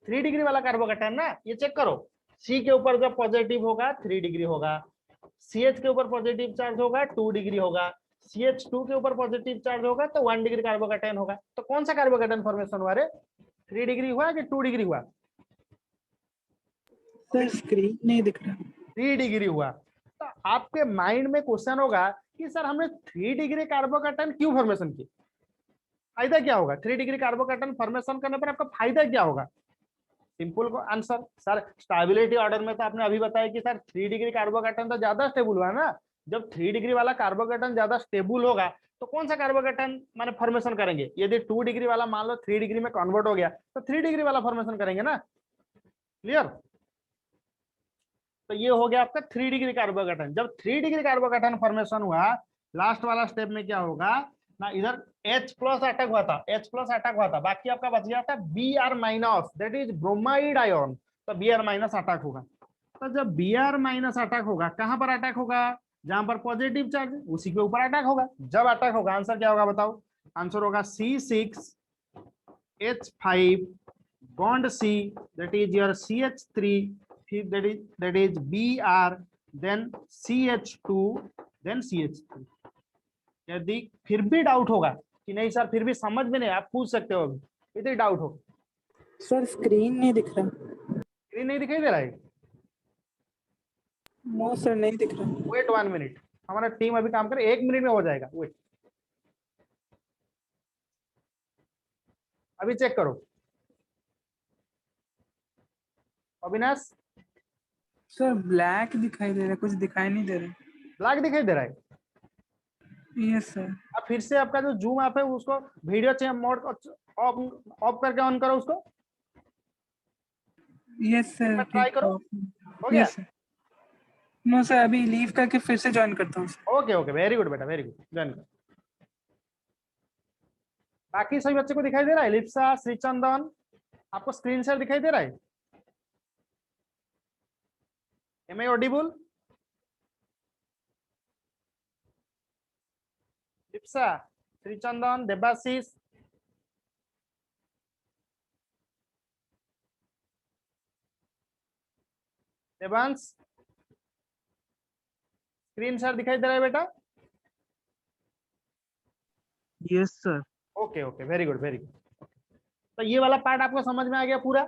3 डिग्री वाला कार्बोकेटायन ना, ये चेक करो। C के ऊपर जब पॉजिटिव होगा 3 डिग्री होगा, CH के ऊपर पॉजिटिव चार्ज होगा 2 डिग्री होगा, CH2 के ऊपर पॉजिटिव चार्ज होगा तो 1 डिग्री कार्बोकेटायन होगा। तो कौन सा कार्बोकेटायन फॉर्मेशन हुआ रे? 3 डिग्री हुआ कि 2 डिग्री हुआ? सर स्क्रीन नहीं दिख रहा। 3 डिग्री हुआ। तो आपके माइंड में क्वेश्चन होगा कि सर हमने 3 डिग्री कार्बोकेटायन क्यों फॉर्मेशन की? फायदा क्या होगा? 3 डिग्री कार्बोकेटायन फॉर्मेशन करने पर आपका फायदा क्या होगा? सिंपल को आंसर सर, स्टेबिलिटी ऑर्डर में तो आपने अभी बताया कि सर 3 डिग्री कार्बोकेटायन तो ज्यादा स्टेबल हुआ ना। जब 3 डिग्री वाला कार्बोकेटायन ज्यादा स्टेबल होगा तो कौन सा कार्बोकेटायन माने फॉर्मेशन करेंगे? यदि 2 डिग्री वाला मान लो 3 डिग्री में कन्वर्ट हो गया तो 3 डिग्री वाला फॉर्मेशन करेंगे ना, क्लियर? तो ये हो गया आपका 3 डिग्री कार्बोकेटायन। जब 3 डिग्री कार्बोकेटायन फॉर्मेशन हुआ, लास्ट वाला स्टेप में क्या होगा ना, इधर H प्लस अटैक हुआ था, H प्लस अटैक हुआ था, बाकी आपका बच गया था Br minus, that is bromide ion. तो Br माइनस अटैक होगा। तो जब Br माइनस अटैक होगा, कहां पर अटैक होगा? जहां पर पॉजिटिव चार्ज उसी के ऊपर अटैक होगा। जब अटैक होगा आंसर क्या होगा बताओ? आंसर होगा C6H5 bond C, that is your CH3, that is Br, then CH2, then CH3। यदि फिर भी डाउट होगा कि नहीं सर फिर भी समझ में नहीं, आप पूछ सकते हो अभी, यदि डाउट हो। सर स्क्रीन नहीं दिख रहा। स्क्रीन नहीं दिखाई दे रहा है? नो सर नहीं दिख रहा। वेट 1 मिनट, हमारा टीम अभी काम करे, 1 मिनट में हो जाएगा, वेट। अभी चेक करो अविनाश, सर ब्लैक दिखाई दे रहा है, कुछ दिखाई नहीं दे रहा। ब्लैक दिखाई दे रहा है। Yes sir. अब फिर से आपका जो जूम ऐप है उसको video change mode of of करके ऑन करो उसको, यस सर ट्राई ठीक करो। है। हो गया? Yes sir. नो सर, अभी लीव करके फिर से ज्वाइन करता हूँ sir. Okay okay, very good बेटा, वेरी गुड, डन। बाकी सभी बच्चे को दिखाई दे रहा है? लिप्सा, श्रीचंदन, आपको स्क्रीन शेयर दिखाई दे रहा है? Am I audible? Lipsa, Shrichandan, Debashish, Devansh, screen share दिखाई दे रहा है बेटा? Yes sir. Okay okay, very good very good. तो ये वाला पार्ट आपको समझ में आ गया पूरा?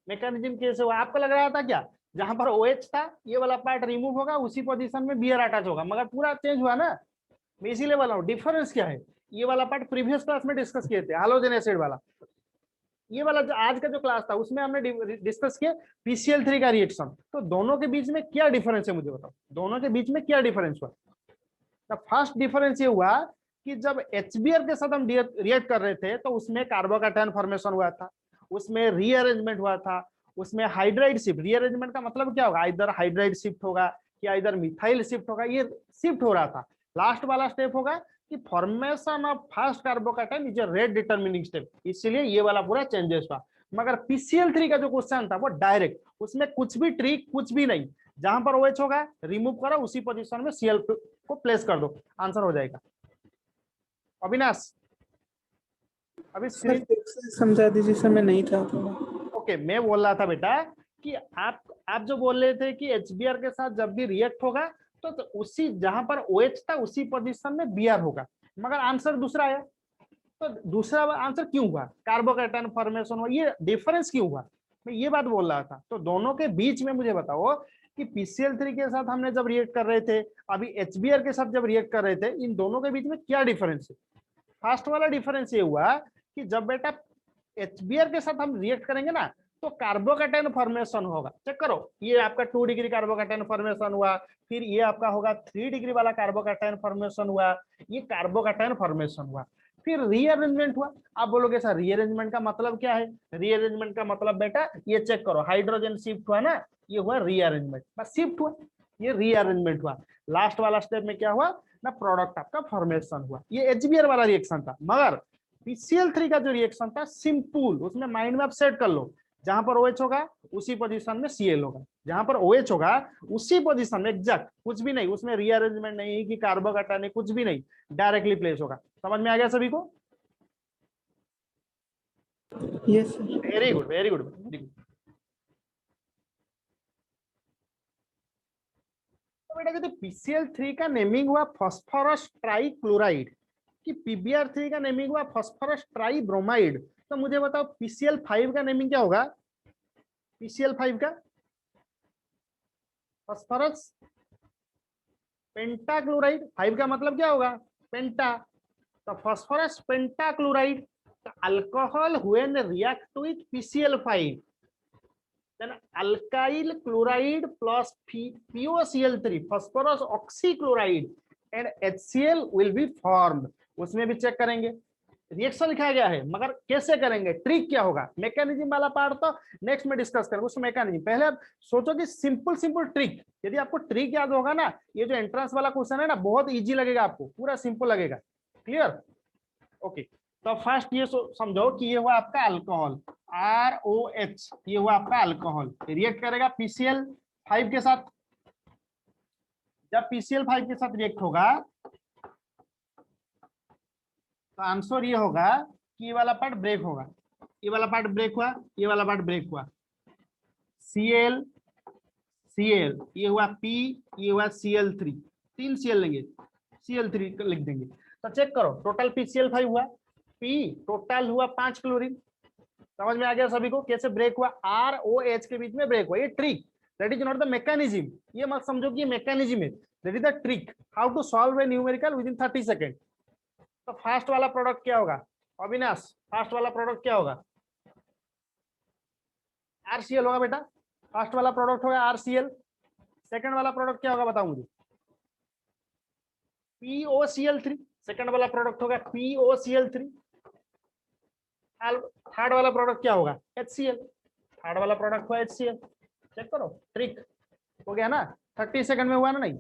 मैकेनिज्म कैसे हुआ? आपको लग रहा था क्या जहां पर OH था ये वाला पार्ट रिमूव होगा, उसी पोजीशन में बियर अटैच होगा, मगर पूरा चेंज हुआ ना। मैं इसीलिए बोला हूँ डिफरेंस क्या है। ये वाला पार्ट प्रीवियस क्लास में डिस्कस किए थे, हाइड्रोजन एसिड वाला। ये वाला जो आज का जो क्लास था उसमें हमने डिस्कस किया PCl3 का रिएक्शन। तो दोनों के बीच में क्या डिफरेंस है मुझे बताओ, दोनों के बीच में क्या डिफरेंस हुआ? द फर्स्ट डिफरेंस ये हुआ कि जब HBr के साथ हम रिएक्ट कर रहे थे तो उसमें कार्बोकैटायन फॉर्मेशन हुआ था, उसमें रीअरेंजमेंट हुआ था, उसमें हाइड्राइड शिफ्ट। रीअरेंजमेंट का मतलब क्या होगा? इधर हाइड्राइड शिफ्ट होगा या इधर मिथाइल शिफ्ट होगा, ये शिफ्ट हो रहा था। लास्ट वाला स्टेप होगा कि formation of first carbocation is a rate determining step, इसलिए ये वाला पूरा चेंजेस हुआ। मगर PCl3 का जो क्वेश्चन था वो डायरेक्ट, उसमें कुछ भी ट्रिक कुछ भी नहीं, जहां पर OH होगा रिमूव करो, उसी पोजीशन में Cl को प्लेस कर दो, आंसर हो जाएगा। अविनाश अभी सर स्क्रीन, फिर से समझा दीजिए सर, मैं नहीं था थोड़ा। ओके मैं बोल रहा था बेटा कि आप जो बोल रहे थे कि HBr के साथ जब भी रिएक्ट होगा तो उसी जहां पर OH था उसी पोजीशन में Br होगा, मगर आंसर दूसरा आया। तो दूसरा आंसर क्यों हुआ? कार्बोकैटायन फॉर्मेशन हुआ, ये डिफरेंस क्यों हुआ? मैं ये बात बोल रहा था। तो दोनों के बीच में मुझे बताओ कि PCl3 के साथ हमने जब रिएक्ट कर रहे थे, अभी HBr के साथ जब रिएक्ट कर रहे थे, इन दोनों के बीच में क्या डिफरेंस है? फर्स्ट वाला डिफरेंस ये हुआ कि जब बेटा HBr के साथ हम रिएक्ट करेंगे ना तो कार्बोकैटायन फॉर्मेशन होगा। चेक करो, ये आपका 2 डिग्री कार्बोकैटायन फॉर्मेशन हुआ, फिर ये आपका होगा 3 डिग्री वाला कार्बोकैटायन फॉर्मेशन हुआ, ये कार्बोकैटायन फॉर्मेशन हुआ, फिर रीअरेंजमेंट हुआ। आप बोलोगे सर रीअरेंजमेंट का मतलब क्या है? रीअरेंजमेंट का मतलब बेटा ये चेक करो, हाइड्रोजन शिफ्ट हुआ ना, ये हुआ रीअरेंजमेंट, बस शिफ्ट हुआ, ये रीअरेंजमेंट हुआ। लास्ट वाला स्टेप में क्या हुआ ना, प्रोडक्ट आपका फॉर्मेशन हुआ। ये HBr वाला रिएक्शन था। मगर PCl3 का जो रिएक्शन था सिंपल, उसमें माइंड में आप सेट कर लो, जहां पर OH होगा उसी पोजीशन में Cl होगा, जहां पर OH होगा उसी पोजीशन में एग्जैक्ट, कुछ भी नहीं, उसमें रीअरेंजमेंट नहीं कि कार्बोकैटायन नहीं, कुछ भी नहीं, डायरेक्टली प्लेस होगा। समझ में आ गया सभी को? Yes sir. Very good very good very good. तो बेटा कहते PCl3 का नेमिंग हुआ फॉस्फोरस ट्राइक्लोराइड कि PBr3 का नेमिंग हुआ फॉस्फोरस ट्राइब्रोमाइड। तो मुझे बताओ PCl5 का नेमिंग क्या होगा? PCl5 का फॉस्फोरस पेंटाक्लोराइड, 5 का मतलब क्या होगा? पेंटा। तो phosphorus pentachloride, alcohol when react with PCl5 then alkyl chloride plus POCl3 phosphorus oxychloride and HCl will be formed। उसमें भी चेक करेंगे, रिएक्शन लिखा गया है मगर कैसे करेंगे, ट्रिक क्या होगा, मैकेनिज्म वाला पार्ट तो नेक्स्ट में डिस्कस करेंगे। उसमें मैकेनिज्म पहले आप सोचो कि सिंपल सिंपल ट्रिक, यदि आपको ट्रिक याद होगा ना, ये जो एंट्रेंस वाला क्वेश्चन है ना बहुत इजी लगेगा आपको, पूरा सिंपल लगेगा। क्लियर? ओके तो फर्स्ट ये समझो कि ये हुआ आपका अल्कोहल ROH, ये हुआ आपका अल्कोहल, रिएक्ट करेगा PCl5 के साथ। जब PCl5 के साथ रिएक्ट होगा तो आंसर ये होगा कि ये वाला पार्ट ब्रेक होगा, ये वाला पार्ट ब्रेक हुआ, ये वाला पार्ट ब्रेक हुआ, Cl Cl, ये हुआ P, ये हुआ Cl3, 3 Cl लेंगे, Cl3 लिख देंगे। तो चेक करो टोटल PCl5 हुआ, P टोटल हुआ 5 क्लोरीन। समझ में आ गया सभी को कैसे ब्रेक हुआ? ROH के बीच में ब्रेक हुआ, ये trick, that is not the mechanism. ये मत समझो कि ये मैकेनिज्म है, that is the trick how to solve a numerical within 30 second. तो फर्स्ट वाला प्रोडक्ट क्या होगा? अविनाश फर्स्ट वाला प्रोडक्ट क्या होगा? RCl होगा बेटा, फर्स्ट वाला प्रोडक्ट होगा RCl। सेकंड वाला प्रोडक्ट क्या होगा बताओ मुझे? POCl3। सेकंड वाला प्रोडक्ट होगा POCl3। थर्ड वाला प्रोडक्ट क्या होगा? HCl। थर्ड वाला प्रोडक्ट हुआ HCl। चेक करो, ट्रिक हो गया ना? 30 सेकंड में हुआ ना? नहीं,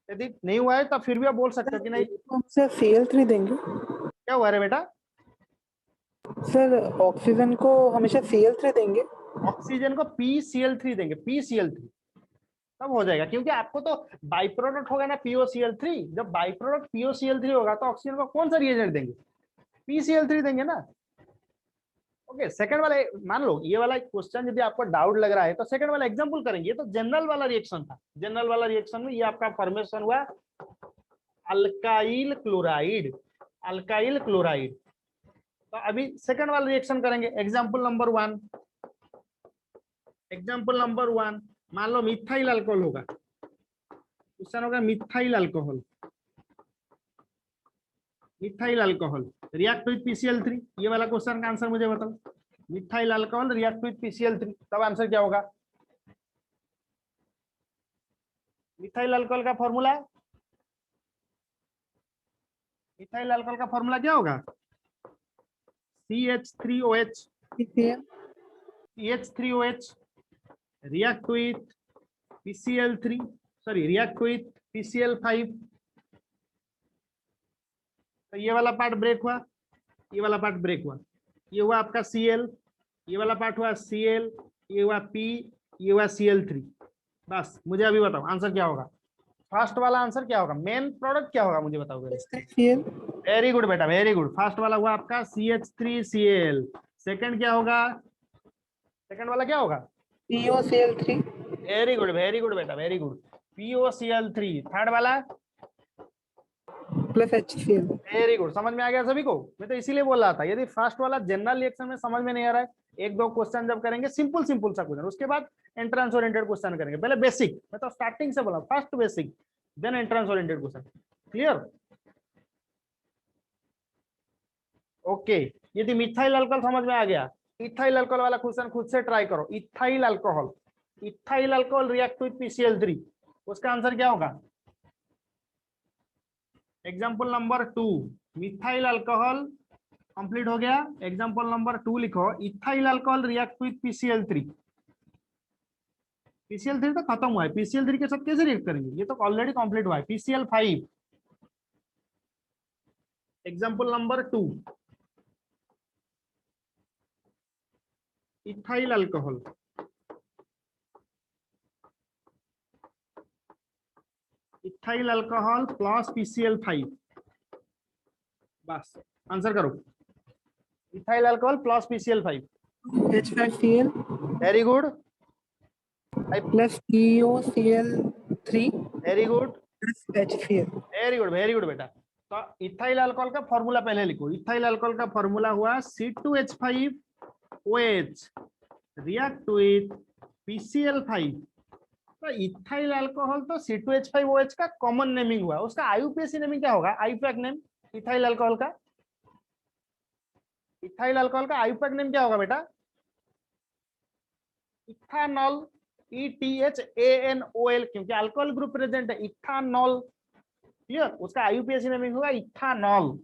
यदि नहीं हुआ है तो फिर भी आप बोल सकते हो कि नहीं। हम सर Cl3 देंगे। क्या हुआ रे बेटा? सर ऑक्सीजन को हमेशा Cl3 देंगे। ऑक्सीजन को PCl3 देंगे, PCl3 तब हो जाएगा, क्योंकि आपको तो बाई प्रोडक्ट होगा ना POCl3। जब बाई प्रोडक्ट POCl3 होगा तो ऑक्सीजन को कौन सा रिएजेंट देंगे? PCl3 देंगे ना। ओके, सेकंड वाला मान लो ये वाला क्वेश्चन यदि आपको डाउट लग रहा है तो सेकंड वाला एग्जांपल करेंगे। ये तो जनरल वाला रिएक्शन था। जनरल वाला रिएक्शन में ये आपका फॉर्मेशन हुआ अल्काइल क्लोराइड, अल्काइल क्लोराइड। तो अभी सेकंड वाला रिएक्शन करेंगे। एग्जांपल नंबर 1, एग्जांपल नंबर 1, मान लो मिथाइल अल्कोहल होगा। क्वेश्चन होगा methyl alcohol, methyl alcohol react with PCl3। ये वाला क्वेश्चन का आंसर मुझे बताओ। Methyl alcohol react with PCl3, तब आंसर क्या होगा? मिथाइल अल्कोहल का फॉर्मूला, मिथाइल अल्कोहल का फॉर्मूला क्या होगा? CH3OH, CH3OH react with PCl3, sorry react with PCl5। तो ये वाला पार्ट ब्रेक हुआ, ये वाला पार्ट ब्रेक हुआ, ये हुआ आपका Cl, ये वाला पार्ट हुआ Cl, ये हुआ P, ये हुआ Cl3। बस मुझे अभी बताओ आंसर क्या होगा? फर्स्ट वाला आंसर क्या होगा? मेन प्रोडक्ट क्या होगा मुझे बताओ। वेरी गुड बेटा, वेरी गुड। फर्स्ट वाला हुआ आपका CH3Cl। सेकंड क्या होगा? सेकंड वाला क्या होगा? POCl3। Very good, very good बेटा, वेरी गुड। POCl3। थर्ड वाला प्लस HCl। Very good. समझ में आ गया सभी को? मैं तो इसीलिए बोल रहा था यदि फर्स्ट वाला जनरल रिएक्शन में समझ में नहीं आ रहा है, एक दो क्वेश्चन जब करेंगे सिंपल सिंपल सा क्वेश्चन, उसके बाद एंट्रेंस ओरिएंटेड क्वेश्चन करेंगे। पहले बेसिक, मैं तो स्टार्टिंग से बोला first basic then entrance oriented question. Clear? Okay, यदि मिथाइल अल्कोहल समझ में आ गया, इथाइल अल्कोहल वाला क्वेश्चन खुद से ट्राई करो। Ethyl alcohol, ethyl alcohol react with PCl3, उसका आंसर क्या होगा? Example number 2, methyl alcohol complete हो गया। एग्जाम्पल नंबर 2 लिखो, ethyl alcohol react with PCl3। PCl3 तो खत्म हुआ है, PCl3 के साथ कैसे रिएक्ट करेंगे? ये तो ऑलरेडी कंप्लीट हुआ है। PCl5। Example number 2, ethyl alcohol, ethyl alcohol plus PCl5। बस आंसर करो। Ethyl alcohol plus PCl5। H5Cl very good, plus POCl3 very good, plus HCl। Very good, very good बेटा। तो इथाइल अल्कोहल का फॉर्मूला पहले लिखो। इथाइल अल्कोहल का फॉर्मूला हुआ C2H5OH रिएक्ट विथ PCl5। तो इथाइल अल्कोहल तो C2H5OH का कॉमन नेमिंग हुआ, उसका IUPAC नेमिंग क्या होगा? आईयूपैक नेम इथाइल अल्कोहल का, इथाइल अल्कोहल का आईयूपैक नेम क्या होगा बेटा? इथानॉल, ETHANOL, क्योंकि अल्कोहल ग्रुप प्रेजेंट है, इथानॉल। क्लियर? उसका IUPAC नेमिंग होगा इथानॉल।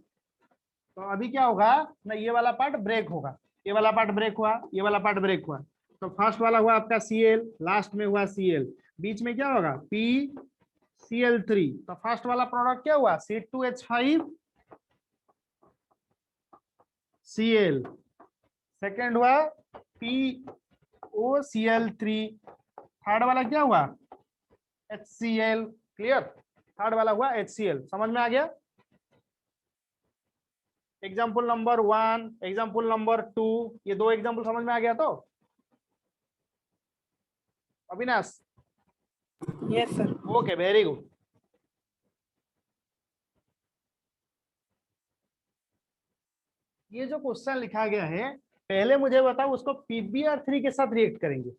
तो अभी क्या होगा ना, ये वाला पार्ट ब्रेक होगा, ये वाला पार्ट ब्रेक हुआ, ये वाला पार्ट ब्रेक हुआ। तो फर्स्ट वाला हुआ आपका Cl, लास्ट में हुआ Cl, बीच में क्या होगा? PCl3। तो फर्स्ट वाला प्रोडक्ट क्या हुआ? C2H5Cl। सेकेंड हुआ POCl3। थर्ड वाला क्या हुआ? HCl। क्लियर? थर्ड वाला हुआ HCl। समझ में आ गया? एग्जाम्पल नंबर 1, एग्जाम्पल नंबर 2, ये दो एग्जाम्पल समझ में आ गया? तो Avinash, yes sir. Okay, very good. ये जो क्वेश्चन लिखा गया है, पहले मुझे बताओ उसको PBr3 के साथ रिएक्ट करेंगे,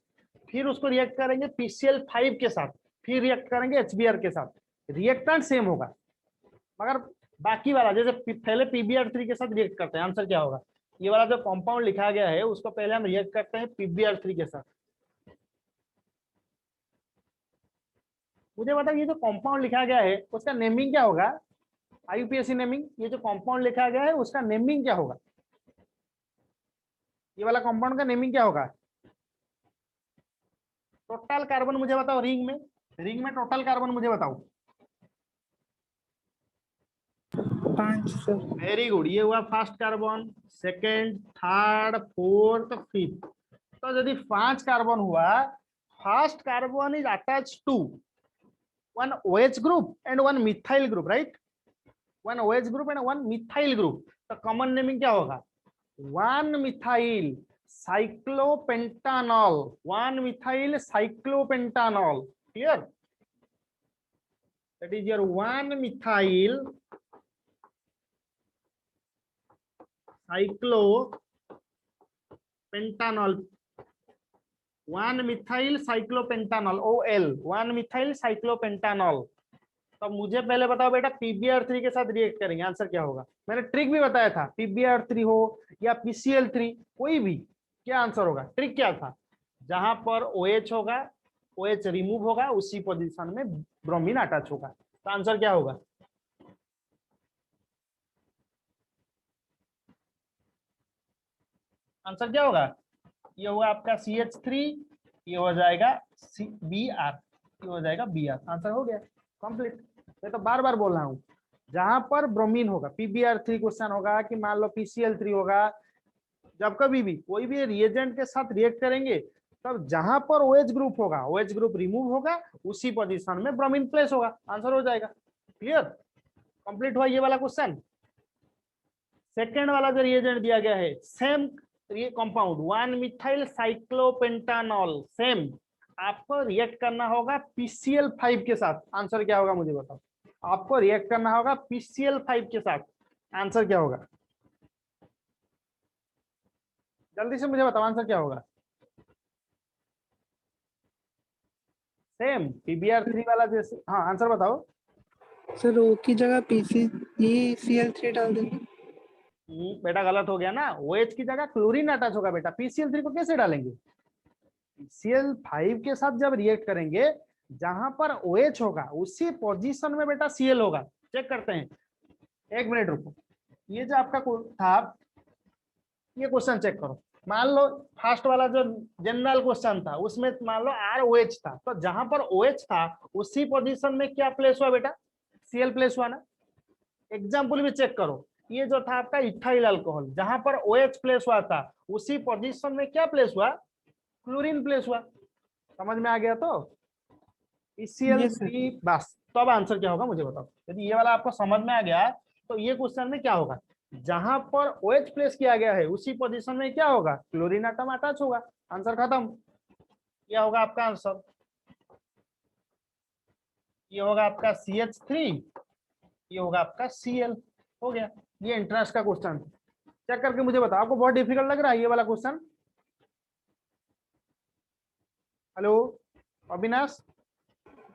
फिर उसको रिएक्ट करेंगे PCl5 के साथ, फिर रिएक्ट करेंगे HBr के साथ। रिएक्टेंट सेम होगा, मगर बाकी वाला जैसे पहले PbR3 के साथ रिएक्ट करते हैं, आंसर क्या होगा? ये वाला जो कंपाउंड लिखा गया है उसको पहले हम रिएक्ट करते हैं PbR3 के साथ। मुझे बताओ ये जो कंपाउंड लिखा गया है उसका नेमिंग क्या होगा? IUPAC नेमिंग, ये जो कंपाउंड लिखा गया है उसका नेमिंग क्या होगा? ये वाला कंपाउंड का नेमिंग क्या होगा? टोटल कार्बन मुझे बताओ, रिंग में टोटल कार्बन मुझे बताओ। 5 सर। वेरी गुड, ये हुआ first carbon, second, third, fourth, fifth. तो यदि 5 कार्बन हुआ, first carbon is attach to one OH group and one methyl group, right? One OH group and one methyl group. तो कॉमन नेमिंग क्या होगा? 1 methyl cyclopentanol, 1 methyl cyclopentanol. Clear? That is your 1 methyl cyclopentanol, 1 methyl cyclopentanol, OL, 1 methyl cyclopentanol। तो मुझे पहले बताओ बेटा, PbR3 के साथ रिएक्ट करेंगे, आंसर क्या होगा? मैंने ट्रिक भी बताया था, PbR3 हो या PCl3 कोई भी, क्या आंसर होगा? ट्रिक क्या था? जहां पर OH होगा, OH रिमूव होगा, उसी पोजीशन में ब्रोमीन अटैच होगा। तो आंसर क्या होगा? आंसर क्या होगा? ये होगा आपका CH3, ये हो जाएगा Br, ये हो जाएगा Br। आंसर हो गया, कंप्लीट। मैं तो बार बार बोल रहा हूँ, जहां पर ब्रोमीन होगा, PbR3 क्वेश्चन होगा कि मान लो PCl3 होगा, जब कभी भी कोई भी रिएजेंट के साथ रिएक्ट करेंगे, तब जहां पर OH ग्रुप होगा, OH ग्रुप रिमूव होगा, उसी पोजीशन में ब्रोमीन प्लेस होगा। आंसर हो जाएगा। क्लियर? कंप्लीट हुआ ये वाला क्वेश्चन। सेकेंड वाला जो रिएजेंट दिया गया है, सेम कंपाउंड 1 मिथाइल साइक्लोपेंटानॉल, सेम आपको रिएक्ट करना होगा PCl5 के साथ। आंसर क्या होगा मुझे बताओ? आपको रिएक्ट करना होगा PCl5 के साथ। आंसर क्या होगा? जल्दी से मुझे बताओ, आंसर क्या होगा? सेम PbR3 वाला जैसे। हाँ, आंसर बताओ। सर O की जगह PCl3 डाल देंगे। बेटा गलत हो गया ना, OH की जगह क्लोरीन अटैच होगा बेटा, PCl3 को कैसे डालेंगे? PCl5 के साथ जब रिएक्ट करेंगे, जहां पर OH होगा उसी पोजीशन में बेटा Cl होगा। चेक करते हैं, एक मिनट रुको। ये जो आपका था, ये क्वेश्चन चेक करो। मान लो फर्स्ट वाला जो जनरल क्वेश्चन था उसमें मान लो ROH था, तो जहां पर OH था उसी पोजीशन में क्या प्लेस हुआ बेटा? Cl प्लेस हुआ ना। एग्जाम्पल भी चेक करो, ये जो था आपका इथाइल अल्कोहल, जहां पर OH प्लेस हुआ था उसी पोजीशन में क्या प्लेस हुआ? क्लोरीन प्लेस हुआ। समझ में आ गया? तो PCl3 बस। तो अब आंसर क्या होगा मुझे बताओ? यदि ये वाला आपको समझ में आ गया तो ये क्वेश्चन में क्या होगा? जहां पर OH प्लेस किया गया है उसी पोजीशन में क्या होगा? क्लोरीन एटम अटैच होगा। आंसर खत्म। क्या होगा आपका आंसर? ये होगा आपका CH3, ये होगा आपका Cl। हो गया, ये एंट्रेंस का क्वेश्चन। चेक करके मुझे बताओ, आपको बहुत डिफिकल्ट लग रहा है ये वाला question? Hello Avinash?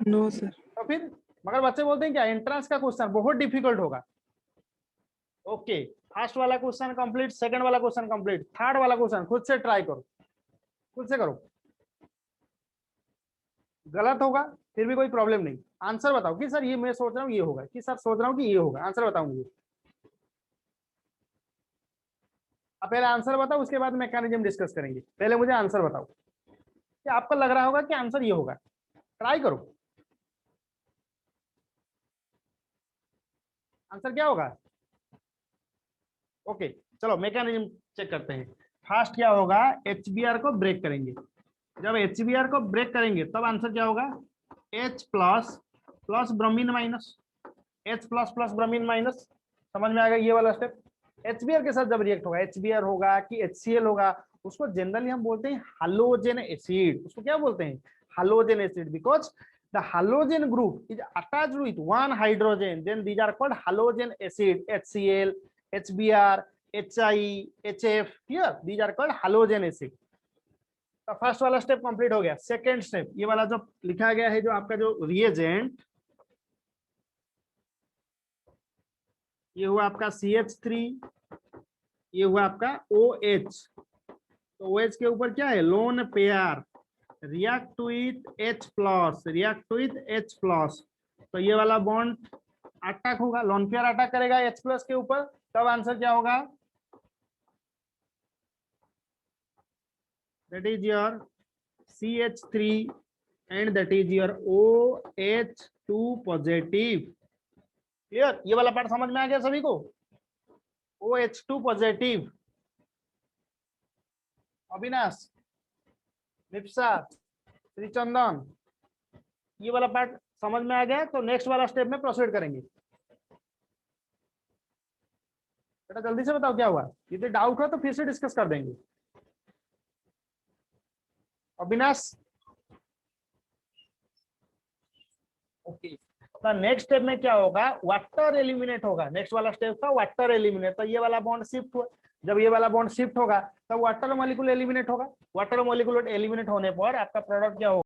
No sir. तो फिर मगर बच्चे बोलते हैं क्या एंट्रेंस का क्वेश्चन बहुत डिफिकल्ट होगा? ओके, फर्स्ट वाला क्वेश्चन कंप्लीट, सेकंड वाला क्वेश्चन कंप्लीट, थर्ड वाला क्वेश्चन खुद से ट्राई करो, खुद से करो। गलत होगा फिर भी कोई प्रॉब्लम नहीं, आंसर बताओ कि सर ये मैं सोच रहा हूँ ये होगा, कि सर सोच रहा हूँ कि ये होगा। आंसर बताओ मुझे। अब पहले आंसर बताओ, उसके बाद मैकेनिज्म डिस्कस करेंगे। पहले मुझे आंसर बताओ कि आपको लग रहा होगा कि आंसर ये होगा। ट्राई करो, आंसर क्या होगा? ओके, चलो मैकेनिज्म चेक करते हैं। फर्स्ट क्या होगा? HBr को ब्रेक करेंगे। जब HBr को ब्रेक करेंगे तब आंसर क्या होगा? H plus plus bromine minus, H plus plus bromine minus. समझ में आ गया ये वाला स्टेप? HBr के साथ जब रिएक्ट होगा, HBr होगा कि HCl होगा, उसको जनरली हम बोलते हैं हालोजेन एसिड। उसको क्या बोलते हैं? Halogen acid, because the halogen group is attached with one hydrogen, then these are called halogen acid, HCl, HBr, HI, HF। here these are called halogen acid। तो फर्स्ट वाला स्टेप कंप्लीट हो गया। सेकेंड स्टेप, ये वाला जो लिखा गया है, जो आपका जो रिएजेंट, ये हुआ आपका CH3, ये हुआ आपका OH। तो OH के ऊपर क्या है, lone pair, react with H plus, react with H plus. तो ये वाला बॉन्ड अटैक होगा, लोन पेयर अटैक करेगा H प्लस के ऊपर, तब आंसर क्या होगा, that is your CH3 and that is your OH2 positive. Clear, ये वाला पार्ट समझ में आ गया सभी को, OH2 पॉजिटिव। अविनाश, निप्सा, श्रीचंदन, ये वाला पार्ट समझ में आ गया, तो नेक्स्ट वाला स्टेप में प्रोसीड करेंगे। बेटा जल्दी से बताओ क्या हुआ, यदि डाउट हो तो फिर से डिस्कस कर देंगे। अविनाश, ओके। तो नेक्स्ट स्टेप में क्या होगा, वाटर एलिमिनेट होगा। नेक्स्ट वाला स्टेप था वाटर एलिमिनेट। तो ये वाला बॉन्ड शिफ्ट हुआ, जब ये वाला बॉन्ड शिफ्ट होगा तब वाटर मॉलिक्यूल एलिमिनेट होगा। वाटर मॉलिक्यूल एलिमिनेट होने पर आपका प्रोडक्ट क्या होगा,